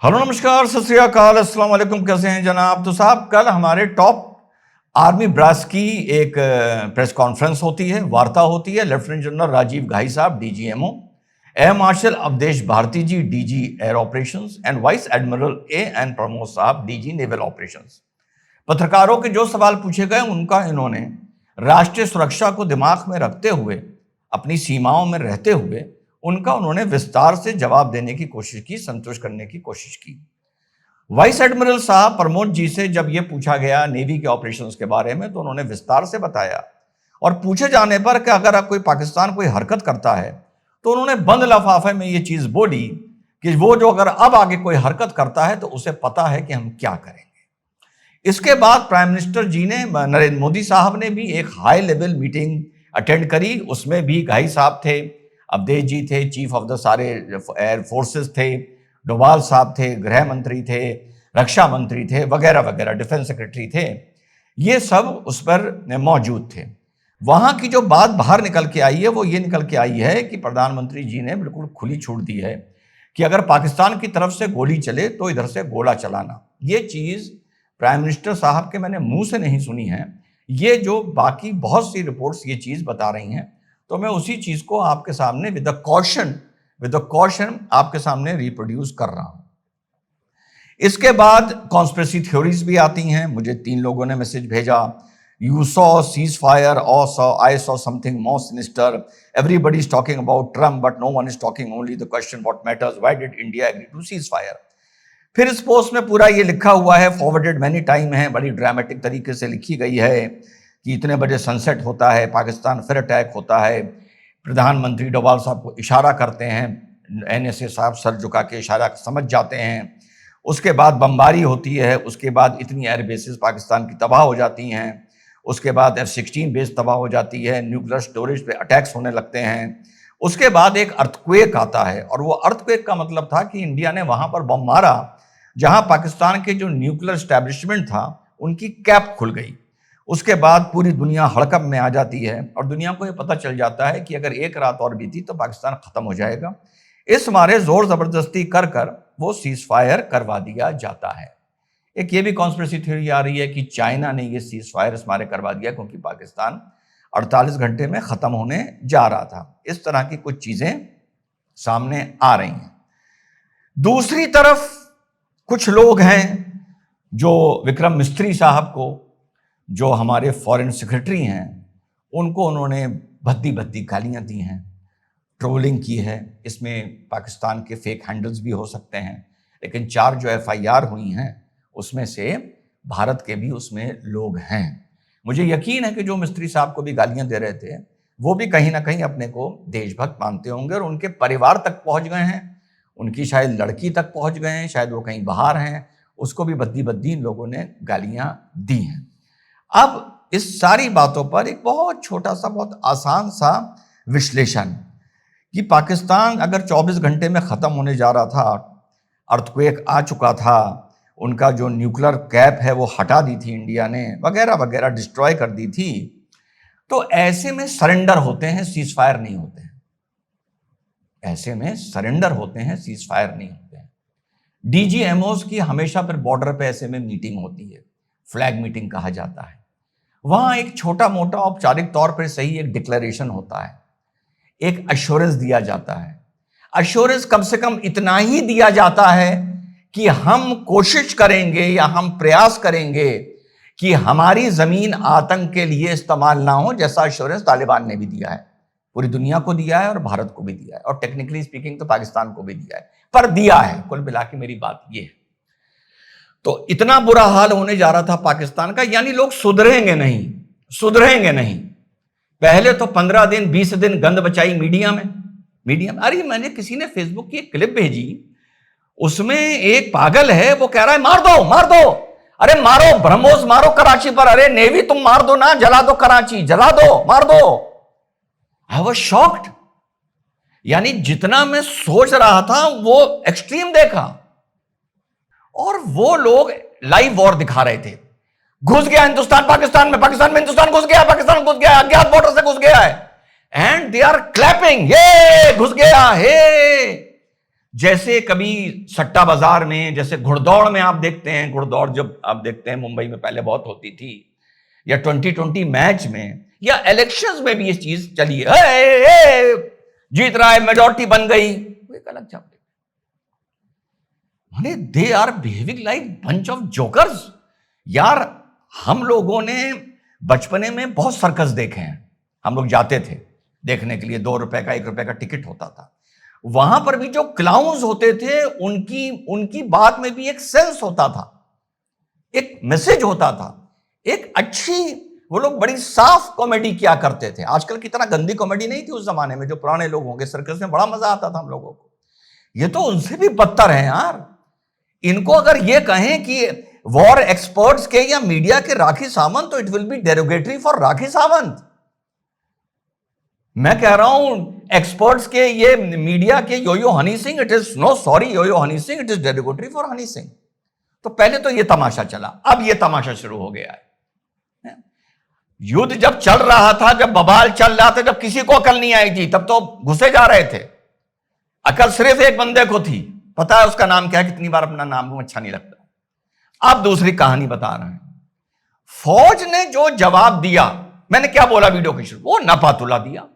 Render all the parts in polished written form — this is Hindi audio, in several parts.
हेलो नमस्कार सत श्री अकाल अस्सलाम वालेकुम। कैसे हैं जनाब? तो साहब कल हमारे टॉप आर्मी ब्रास की एक प्रेस कॉन्फ्रेंस होती है, वार्ता होती है। लेफ्टिनेंट जनरल राजीव घाई साहब DGMO, air marshal Awadhesh Bharti ji DG air operations and vice admiral N Pramod साहब डीजी नेवल ऑपरेशंस। पत्रकारों के जो सवाल पूछे गए उनका इन्होंने राष्ट्रीय सुरक्षा को दिमाग में रखते हुए, अपनी सीमाओं में रहते हुए उन्होंने विस्तार से जवाब देने की कोशिश की, संतुष्ट करने की कोशिश की। वाइस एडमिरल साहब प्रमोद जी से जब यह पूछा गया नेवी के ऑपरेशंस के बारे में तो उन्होंने विस्तार से बताया, और पूछे जाने पर कि अगर कोई पाकिस्तान कोई हरकत करता है तो उन्होंने बंद लफाफे में ये चीज बोली कि वो जो अगर अब आगे कोई हरकत करता है तो उसे पता है कि हम क्या करेंगे। इसके बाद प्राइम मिनिस्टर जी ने, नरेंद्र मोदी साहब ने भी एक हाई लेवल मीटिंग अटेंड करी। उसमें भी घाई साहब थे, अवधेश जी थे, चीफ ऑफ द सारे एयर फोर्सेस थे, डोभाल साहब थे, गृह मंत्री थे, रक्षा मंत्री थे, वगैरह वगैरह, डिफेंस सेक्रेटरी थे। ये सब उस पर मौजूद थे। वहां की जो बात बाहर निकल के आई है वो ये निकल के आई है कि प्रधानमंत्री जी ने बिल्कुल खुली छूट दी है कि अगर पाकिस्तान की तरफ से गोली चले तो इधर से गोला चलाना। ये चीज प्राइम मिनिस्टर साहब के मैंने मुंह से नहीं सुनी है, ये जो बाकी बहुत सी रिपोर्ट्स ये चीज बता रही हैं, तो मैं उसी चीज को आपके सामने विद द कॉशन आपके सामने रिप्रोड्यूस कर रहा हूं। इसके बाद कॉन्स्पिरेसी थ्योरीज भी आती हैं। मुझे 3 लोगों ने मैसेज भेजा, यू सॉ सीज फायर और I saw something more sinister, everybody is talking about Trump but no one is talking only the question what matters, why did India agree to ceasefire. फिर इस पोस्ट में पूरा ये लिखा हुआ है, फॉरवर्डेड मैनी टाइम है, बड़ी ड्रामेटिक तरीके से लिखी गई है कि इतने बजे सनसेट होता है, पाकिस्तान फिर अटैक होता है। प्रधानमंत्री डोभाल साहब को इशारा करते हैं, एनएसए साहब सर झुका के इशारा समझ जाते हैं। उसके बाद बमबारी होती है, उसके बाद इतनी एयर बेसिस पाकिस्तान की तबाह हो जाती हैं, उसके बाद F-16 बेस तबाह हो जाती है, न्यूक्लियर स्टोरेज पे अटैक्स होने लगते हैं। उसके बाद एक अर्थक्वेक आता है, और वो अर्थक्वेक का मतलब था कि इंडिया ने वहां पर बम मारा जहां पाकिस्तान के जो न्यूक्लियर स्टैब्लिशमेंट था उनकी कैप खुल गई। उसके बाद पूरी दुनिया हड़कंप में आ जाती है और दुनिया को ये पता चल जाता है कि अगर एक रात और बीती तो पाकिस्तान खत्म हो जाएगा। इस मारे जोर जबरदस्ती कर कर वो सीज फायर करवा दिया जाता है। एक ये भी कॉन्स्पिरेसी थ्योरी आ रही है कि चाइना ने ये सीज फायर इस मारे करवा दिया क्योंकि पाकिस्तान 48 घंटे में खत्म होने जा रहा था। इस तरह की कुछ चीजें सामने आ रही हैं। दूसरी तरफ कुछ लोग हैं जो विक्रम मिस्त्री साहब को, जो हमारे फॉरेन सेक्रेटरी हैं, उनको उन्होंने भद्दी भद्दी गालियां दी हैं, ट्रोलिंग की है। इसमें पाकिस्तान के फेक हैंडल्स भी हो सकते हैं, लेकिन 4 जो FIR हुई हैं उसमें से भारत के भी उसमें लोग हैं। मुझे यकीन है कि जो मिस्त्री साहब को भी गालियां दे रहे थे वो भी कहीं ना कहीं अपने को देशभक्त मानते होंगे और उनके परिवार तक पहुंच गए हैं, उनकी शायद लड़की तक पहुंच गए हैं, शायद वो कहीं बाहर हैं, उसको भी भद्दी भद्दी इन लोगों ने गालियां दी हैं। अब इस सारी बातों पर एक बहुत छोटा सा, बहुत आसान सा विश्लेषण कि पाकिस्तान अगर 24 घंटे में खत्म होने जा रहा था, अर्थक्वेक आ चुका था, उनका जो न्यूक्लियर कैप है वो हटा दी थी इंडिया ने, वगैरह वगैरह डिस्ट्रॉय कर दी थी, तो ऐसे में सरेंडर होते हैं, सीज फायर नहीं होते हैं। ऐसे में सरेंडर होते हैं, सीज फायर नहीं होते हैं। DGMOs की हमेशा फिर बॉर्डर पे ऐसे में मीटिंग होती है, फ्लैग मीटिंग कहा जाता है। वहां एक छोटा मोटा औपचारिक तौर पर सही एक डिक्लेरेशन होता है, एक अश्योरेंस दिया जाता है। अश्योरेंस कम से कम इतना ही दिया जाता है कि हम कोशिश करेंगे या हम प्रयास करेंगे कि हमारी जमीन आतंक के लिए इस्तेमाल ना हो, जैसा अश्योरेंस तालिबान ने भी दिया है, पूरी दुनिया को दिया है और भारत को भी दिया है, और टेक्निकली स्पीकिंग तो पाकिस्तान को भी दिया है, पर दिया है। कुल मिला के मेरी बात यह है। तो इतना बुरा हाल होने जा रहा था पाकिस्तान का, यानी लोग सुधरेंगे नहीं। पहले तो 15 दिन 20 दिन गंद बचाई मीडिया में। अरे मैंने किसी ने फेसबुक की एक क्लिप भेजी, उसमें एक पागल है, वो कह रहा है मार दो, अरे मारो ब्रह्मोस, मारो कराची पर, अरे नेवी तुम मार दो ना, जला दो कराची, जला दो, मार दो। I was shocked. यानी जितना मैं सोच रहा था वो एक्सट्रीम देखा, और वो लोग लाइव वॉर दिखा रहे थे। घुस गया हिंदुस्तान पाकिस्तान में, पाकिस्तान में हिंदुस्तान घुस गया, पाकिस्तान घुस गया, अज्ञात बॉर्डर से घुस गया है, एंड दे आर क्लैपिंग, ये घुस गया है। जैसे कभी सट्टा बाजार में, जैसे घुड़दौड़ में आप देखते हैं, घुड़दौड़ जब आप देखते हैं मुंबई में पहले बहुत होती थी, या 2020 मैच में, या इलेक्शंस में भी ये चीज चली है, जीत रहा है, मेजॉरिटी बन गई, एक अलग चैप्टर। माने they are behaving like bunch of jokers. यार हम लोगों ने बचपने में बहुत सर्कस देखे हैं, हम लोग जाते थे देखने के लिए, 2 रुपए का 1 रुपए का टिकट होता था। वहां पर भी जो क्लाउन्स होते थे उनकी बात में भी एक सेंस होता था, एक मैसेज होता था, एक अच्छी, वो लोग बड़ी साफ कॉमेडी किया करते थे। आजकल की तरह गंदी कॉमेडी नहीं थी उस जमाने में। जो पुराने लोग होंगे, सर्कस में बड़ा मजा आता था हम लोगों को। ये तो उनसे भी बदतर है यार। इनको अगर ये कहें कि वॉर एक्सपर्ट्स के या मीडिया के राखी सावंत, तो it will be derogatory for Rakhi Sawant. मैं कह रहा हूं एक्सपर्ट्स के, ये मीडिया के yo Honey Singh, it is no sorry yo Honey Singh, it is derogatory for Honey Singh. तो पहले तो ये तमाशा चला, अब ये तमाशा शुरू हो गया है। युद्ध जब चल रहा था, जब बवाल चल रहा था, जब किसी को अकल नहीं आई थी, तब तो घुसे जा रहे थे। अकल सिर्फ एक बंदे को थी, पता है उसका नाम क्या है? कितनी बार अपना नाम अच्छा नहीं लगता। अब दूसरी कहानी बता रहे हैं। फौज ने जो जवाब दिया, मैंने क्या बोला वीडियो के शुरू, वो नपातुला दिया।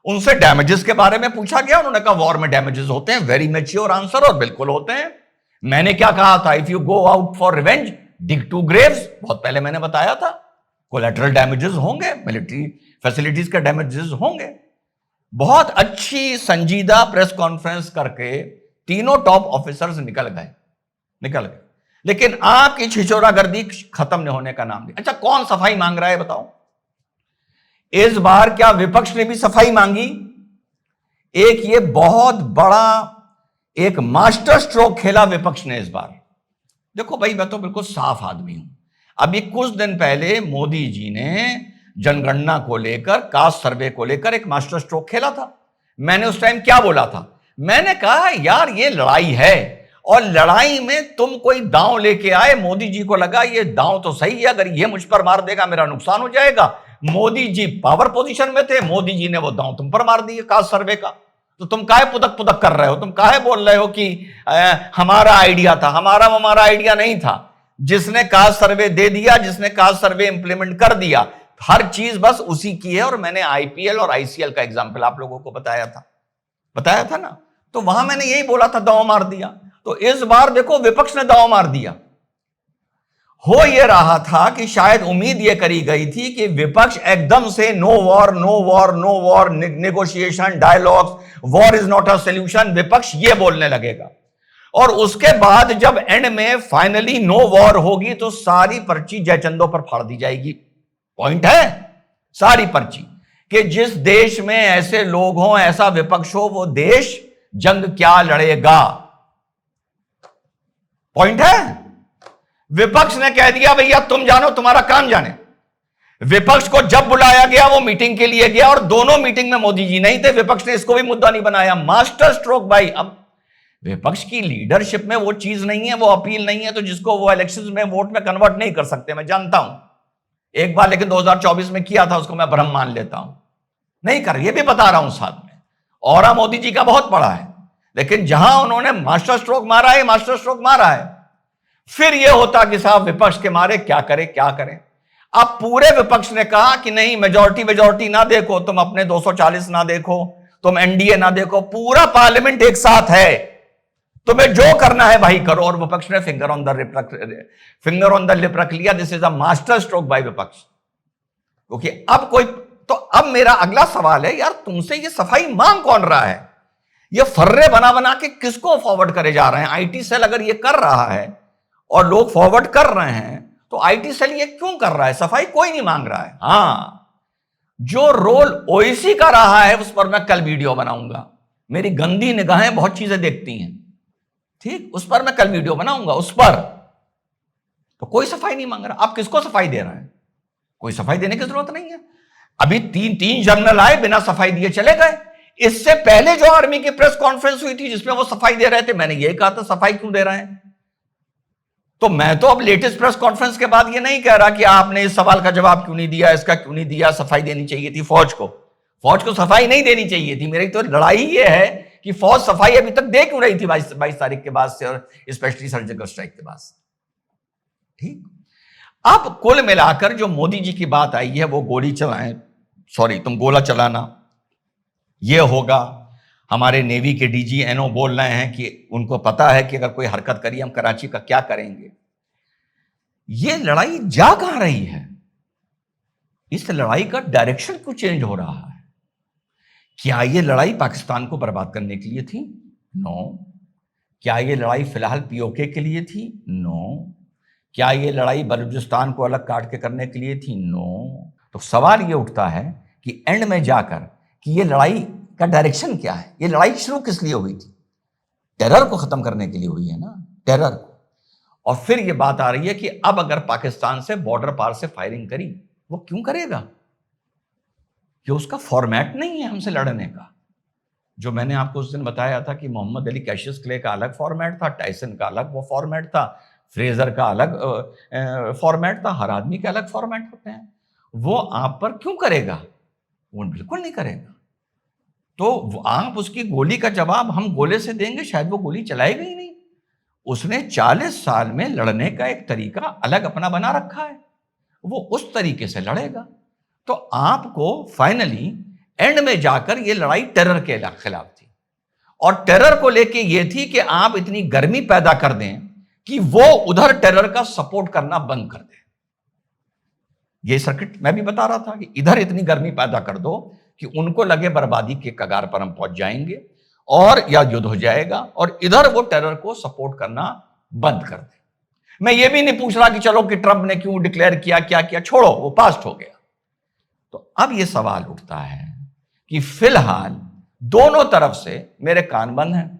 उनसे डैमेजेस के बारे में पूछा गया, उन्होंने कहा वॉर में डैमेजेस होते हैं, वेरी मैच्योर आंसर, और बिल्कुल होते हैं। मैंने क्या कहा था? If you go out for revenge dig 2 Graves, बहुत पहले मैंने बताया था। कोलैटरल डैमेजेस होंगे, मिलिट्री फैसिलिटीज के डैमेजेस होंगे। बहुत अच्छी संजीदा प्रेस कॉन्फ्रेंस करके तीनों टॉप ऑफिसर्स निकल गए, लेकिन आपकी छिछोरागर्दी खत्म नहीं होने का नाम नहीं। अच्छा, कौन सफाई मांग रहा है बताओ? इस बार क्या विपक्ष ने भी सफाई मांगी? एक ये बहुत बड़ा एक मास्टर स्ट्रोक खेला विपक्ष ने इस बार। देखो भाई, मैं तो बिल्कुल साफ आदमी हूं। अभी कुछ दिन पहले मोदी जी ने जनगणना को लेकर, कास्ट सर्वे को लेकर एक मास्टर स्ट्रोक खेला था। मैंने उस टाइम क्या बोला था? मैंने कहा यार ये लड़ाई है, और लड़ाई में तुम कोई दांव लेके आए। मोदी जी को लगा ये दांव तो सही है, अगर ये मुझ पर मार देगा मेरा नुकसान हो जाएगा। मोदी जी पावर पोजीशन में थे, मोदी जी ने वो दांव तुम पर मार दिए कास्ट सर्वे का। तो तुम काहे पुदक पुदक कर रहे हो? तुम काहे बोल रहे हो कि हमारा आइडिया था? हमारा आइडिया नहीं था। जिसने कास्ट सर्वे दे दिया, जिसने कास्ट सर्वे इंप्लीमेंट कर दिया, हर चीज बस उसी की है। और मैंने आईपीएल और आईसीएल का एग्जाम्पल आप लोगों को बताया था ना। तो वहां मैंने यही बोला था, दांव मार दिया। तो इस बार देखो विपक्ष ने दांव मार दिया। हो यह रहा था कि शायद उम्मीद यह करी गई थी कि विपक्ष एकदम से no war, negotiation, dialogues, war is not a solution, विपक्ष ये बोलने लगेगा। और उसके बाद जब एंड में फाइनली नो वॉर होगी तो सारी पर्ची जयचंदों पर फाड़ दी जाएगी। पॉइंट है सारी पर्ची कि जिस देश में ऐसे लोग हों, ऐसा विपक्ष हो, वो देश जंग क्या लड़ेगा। पॉइंट है। विपक्ष ने कह दिया भैया तुम जानो, तुम्हारा काम जाने। विपक्ष को जब बुलाया गया वो मीटिंग के लिए गया, और दोनों मीटिंग में मोदी जी नहीं थे। विपक्ष ने इसको भी मुद्दा नहीं बनाया। मास्टर स्ट्रोक भाई। अब विपक्ष की लीडरशिप में वो चीज नहीं है, वो अपील नहीं है, तो जिसको वो इलेक्शंस में वोट में कन्वर्ट नहीं कर सकते। मैं जानता हूं एक बार, लेकिन 2024 में किया था, उसको मैं भ्रम मान लेता हूं। नहीं कर, ये भी बता रहा हूं साथ में, और मोदी जी का बहुत बड़ा है, लेकिन जहां उन्होंने मास्टर स्ट्रोक मारा है, मास्टर स्ट्रोक मारा है। फिर यह होता कि साहब विपक्ष के मारे क्या करें। अब पूरे विपक्ष ने कहा कि नहीं, मेजॉरिटी ना देखो, तुम अपने 240 ना देखो, तुम एनडीए ना देखो, पूरा पार्लियामेंट एक साथ है, तुम्हें जो करना है भाई करो। और विपक्ष ने फिंगर ऑन द लिप रख लिया। This is a master stroke bye विपक्ष। क्योंकि अब कोई, तो अब मेरा अगला सवाल है, यार तुमसे ये सफाई मांग कौन रहा है? ये फर्रे बना के किसको फॉरवर्ड करे जा रहे हैं? आईटी सेल अगर ये कर रहा है और लोग फॉरवर्ड कर रहे हैं, तो आईटी सेल ये क्यों कर रहा है? सफाई कोई नहीं मांग रहा है। हां, जो रोल ओईसी का रहा है उस पर मैं कल वीडियो बनाऊंगा। मेरी गंदी निगाहें बहुत चीजें देखती हैं, ठीक, उस पर मैं कल वीडियो बनाऊंगा। उस पर तो कोई सफाई नहीं मांग रहा। आप किसको सफाई दे रहे हैं? कोई सफाई देने की जरूरत नहीं है। अभी तीन जनरल आए, बिना सफाई दिए चले गए। इससे पहले जो आर्मी की प्रेस कॉन्फ्रेंस हुई थी जिसमें वो सफाई दे रहे थे, मैंने यही कहा था सफाई क्यों दे रहे हैं। तो मैं तो अब लेटेस्ट प्रेस कॉन्फ्रेंस के बाद ये नहीं कह रहा कि आपने इस सवाल का जवाब क्यों नहीं दिया, इसका क्यों नहीं दिया। सफाई देनी चाहिए थी फौज को सफाई नहीं देनी चाहिए थी। मेरी तो लड़ाई ये है कि फौज सफाई अभी तक दे क्यों रही थी 22 तारीख के बाद से, और स्पेशली सर्जिकल स्ट्राइक के बाद से। ठीक, अब कुल मिलाकर जो मोदी जी की बात आई है वो गोली चलाएं, सॉरी तुम गोला चलाना, ये होगा। हमारे नेवी के डीजी एनओ बोल रहे हैं कि उनको पता है कि अगर कोई हरकत करी हम कराची का क्या करेंगे। ये लड़ाई जा कहां रही है? इस लड़ाई का डायरेक्शन क्यों चेंज हो रहा है? क्या ये लड़ाई पाकिस्तान को बर्बाद करने के लिए थी? नो। क्या ये लड़ाई फिलहाल पीओके के लिए थी? नो। क्या ये लड़ाई बलूचिस्तान को अलग काट के करने के लिए थी? नो। तो सवाल ये उठता है कि एंड में जाकर कि ये लड़ाई का डायरेक्शन क्या है? ये लड़ाई शुरू किस लिए हुई थी? टेरर को खत्म करने के लिए हुई है ना, टेरर को। और फिर ये बात आ रही है कि अब अगर पाकिस्तान से बॉर्डर पार से फायरिंग करी, वो क्यों करेगा? कि उसका फॉर्मेट नहीं है हमसे लड़ने का। जो मैंने आपको उस दिन बताया था कि मोहम्मद अली कैशियस क्ले का अलग फॉर्मेट था, टाइसन का अलग वो फॉर्मेट था, फ्रेजर का अलग फॉर्मेट था, हर आदमी के अलग फॉर्मेट होते हैं। वो आप पर क्यों करेगा? वो बिल्कुल नहीं करेगा। तो आप उसकी गोली का जवाब हम गोले से देंगे, शायद वो गोली चलाएगा ही नहीं। उसने 40 साल में लड़ने का एक तरीका अलग अपना बना रखा है, वो उस तरीके से लड़ेगा। तो आपको फाइनली एंड में जाकर ये लड़ाई टेरर के खिलाफ थी, और टेरर को लेके ये थी कि आप इतनी गर्मी पैदा कर दें कि वो उधर टेरर का सपोर्ट करना बंद कर दे। ये सर्किट मैं भी बता रहा था कि इधर इतनी गर्मी पैदा कर दो कि उनको लगे बर्बादी के कगार पर हम पहुंच जाएंगे और या युद्ध हो जाएगा, और इधर वो टेरर को सपोर्ट करना बंद कर दे। मैं ये भी नहीं पूछ रहा कि चलो कि ट्रंप ने क्यों डिक्लेयर किया, क्या किया, छोड़ो, वो पास्ट हो गया। तो अब ये सवाल उठता है कि फिलहाल दोनों तरफ से मेरे कान बंद हैं।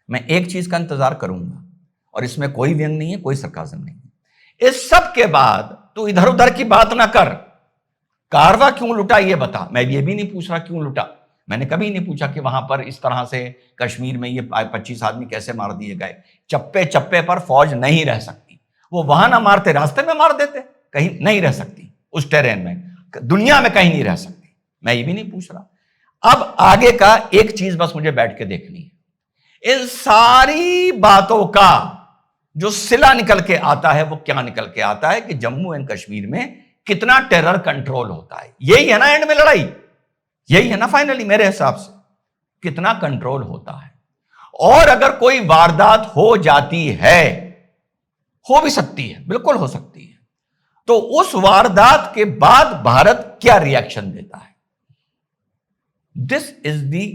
मैं एक चीज का इंतजार करूंगा, और इसमें कोई व्यंग नहीं है, कोई सरकाज़म नहीं है। इस सब के बाद तू इधर उधर की बात ना कर, कारवा क्यों लुटा ये बता। मैं ये भी नहीं पूछ रहा क्यों लुटा, मैंने कभी नहीं पूछा कि वहां पर इस तरह से कश्मीर में ये 25 आदमी कैसे मार दिए गए। चप्पे चप्पे पर फौज नहीं रह सकती, वो वहां ना मारते रास्ते में मार देते, कहीं नहीं रह सकती उस टेरेन में, दुनिया में कहीं नहीं रह सकती। मैं ये भी नहीं पूछ रहा। अब आगे का एक चीज बस मुझे बैठ के देखनी है, इन सारी बातों का जो सिला निकल के आता है वो क्या निकल के आता है कि जम्मू एंड कश्मीर में कितना टेरर कंट्रोल होता है। यही है ना एंड में लड़ाई, यही है ना फाइनली मेरे हिसाब से, कितना कंट्रोल होता है। और अगर कोई वारदात हो जाती है, हो भी सकती है, बिल्कुल हो सकती है, तो उस वारदात के बाद भारत क्या रिएक्शन देता है। This is the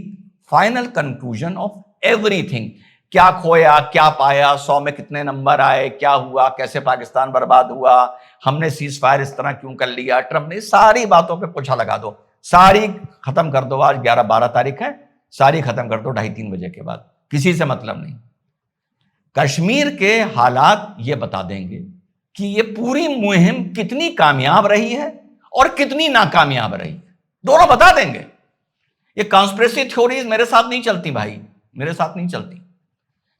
final conclusion of everything. क्या खोया, क्या पाया, 100 में कितने नंबर आए, क्या हुआ, कैसे पाकिस्तान बर्बाद हुआ, हमने सीज फायर इस तरह क्यों कर लिया, ट्रंप ने, सारी बातों पे पोछा लगा दो, सारी खत्म कर दो। आज 11-12 तारीख है, सारी खत्म कर दो 2:30-3 बजे के बाद, किसी से मतलब नहीं। कश्मीर के हालात ये बता देंगे कि ये पूरी मुहिम कितनी कामयाब रही है और कितनी नाकामयाब रही है, दोनों बता देंगे। ये कॉन्स्पिरेसी थ्योरीज मेरे साथ नहीं चलती भाई, मेरे साथ नहीं चलती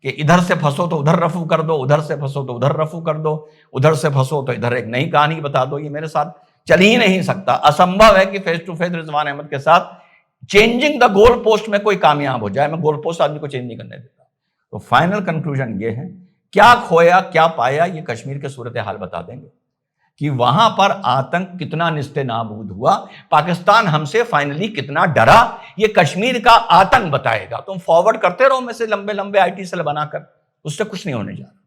कि इधर से फंसो तो उधर रफू कर दो, उधर से फंसो तो उधर रफू कर दो, उधर से फंसो तो इधर एक नई कहानी बता दो। ये मेरे साथ चल ही नहीं सकता। असंभव है कि face to face Rizwan Ahmed के साथ चेंजिंग द गोल पोस्ट में कोई कामयाब हो जाए। मैं गोल पोस्ट आदमी को चेंज नहीं करने देता। तो फाइनल कंक्लूजन ये है, क्या खोया क्या पाया ये कश्मीर के सूरत हाल बता देंगे कि वहां पर आतंक कितना निस्ते नाबूद हुआ, पाकिस्तान हमसे फाइनली कितना डरा, ये कश्मीर का आतंक बताएगा। तुम फॉरवर्ड करते रहो में से लंबे लंबे IT सेल बनाकर, उससे कुछ नहीं होने जा रहा।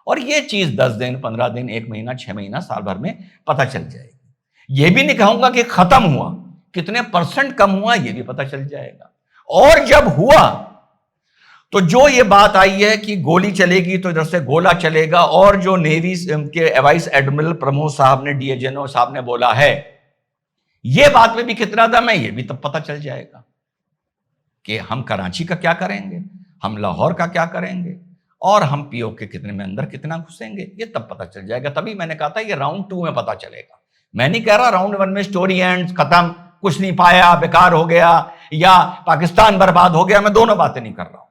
और ये चीज 10 दिन 15 दिन 1 महीना 6 महीना साल भर में पता चल जाएगी। ये भी नहीं कहूंगा कि खत्म हुआ, कितने % कम हुआ ये भी पता चल जाएगा। और जब हुआ तो जो ये बात आई है कि गोली चलेगी तो इधर से गोला चलेगा, और जो नेवी के वाइस एडमिरल प्रमोद साहब ने, DGNO साहब ने बोला है, ये बात में भी कितना दम है ये भी तब पता चल जाएगा कि हम कराची का क्या करेंगे, हम लाहौर का क्या करेंगे, और हम POK कितने में अंदर कितना घुसेंगे, ये तब पता चल जाएगा। तभी मैंने कहा था ये राउंड 2 में पता चलेगा। मैं नहीं कह रहा राउंड 1 में स्टोरी एंड खत्म, कुछ नहीं पाया, बेकार हो गया, या पाकिस्तान बर्बाद हो गया। मैं दोनों बातें नहीं कर रहा हूं,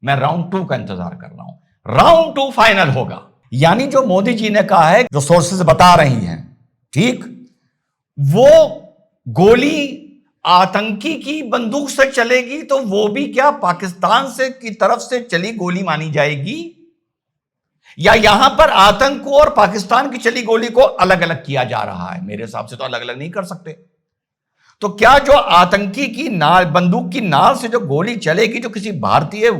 मैं राउंड 2 का इंतजार कर रहा हूं। राउंड 2 फाइनल होगा, यानी जो मोदी जी ने कहा है, जो सोर्सेज बता रही हैं, ठीक, वो गोली आतंकी की बंदूक से चलेगी तो वो भी क्या पाकिस्तान से की तरफ से चली गोली मानी जाएगी, या यहां पर आतंक को और पाकिस्तान की चली गोली को अलग अलग किया जा रहा है? मेरे हिसाब से तो अलग अलग नहीं कर सकते। तो क्या जो आतंकी की नाल, बंदूक की नाल से जो गोली चलेगी, जो किसी भारतीय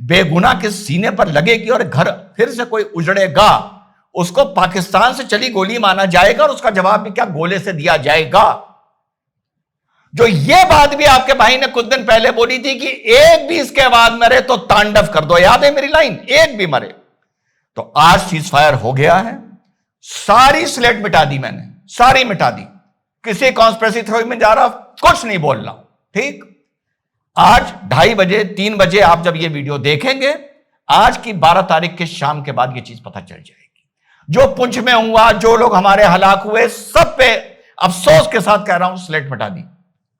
बेगुनाह के सीने पर लगेगी और घर फिर से कोई उजड़ेगा, उसको पाकिस्तान से चली गोली माना जाएगा और उसका जवाब भी क्या गोले से दिया जाएगा? जो ये बात भी आपके भाई ने कुछ दिन पहले बोली थी कि एक भी इसके बाद मरे तो तांडव कर दो, याद है मेरी लाइन, एक भी मरे। तो आज सीज फायर हो गया है, सारी स्लेट मिटा दी मैंने, सारी मिटा दी, किसी कॉन्स्पिरेसी थ्योरी में जा रहा कुछ नहीं बोल रहा, ठीक। आज 2:30 बजे 3 बजे आप जब ये वीडियो देखेंगे, आज की 12 तारीख के शाम के बाद ये चीज पता चल जाएगी। जो पुंछ में हुआ, जो लोग हमारे हलाक हुए, सब पे अफसोस के साथ कह रहा हूं स्लेट मिटा दी,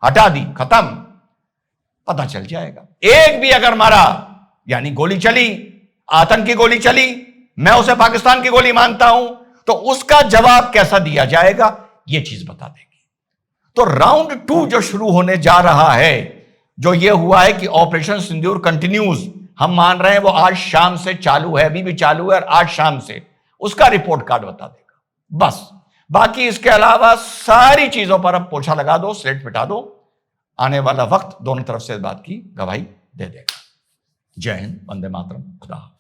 हटा दी, खत्म, पता चल जाएगा। एक भी अगर मारा, यानी गोली चली, आतंक की गोली चली, मैं उसे पाकिस्तान की गोली मानता हूं, तो उसका जवाब कैसा दिया जाएगा, यह चीज बता देगी। तो राउंड 2 जो शुरू होने जा रहा है, जो यह हुआ है कि ऑपरेशन सिंदूर कंटिन्यूज, हम मान रहे हैं वो आज शाम से चालू है, अभी भी चालू है, और आज शाम से उसका रिपोर्ट कार्ड बता देगा। बस बाकी इसके अलावा सारी चीजों पर अब पोछा लगा दो, स्लेट मिटा दो, आने वाला वक्त दोनों तरफ से इस बात की गवाही दे देगा। जय हिंद, वंदे मातरम, खुदा।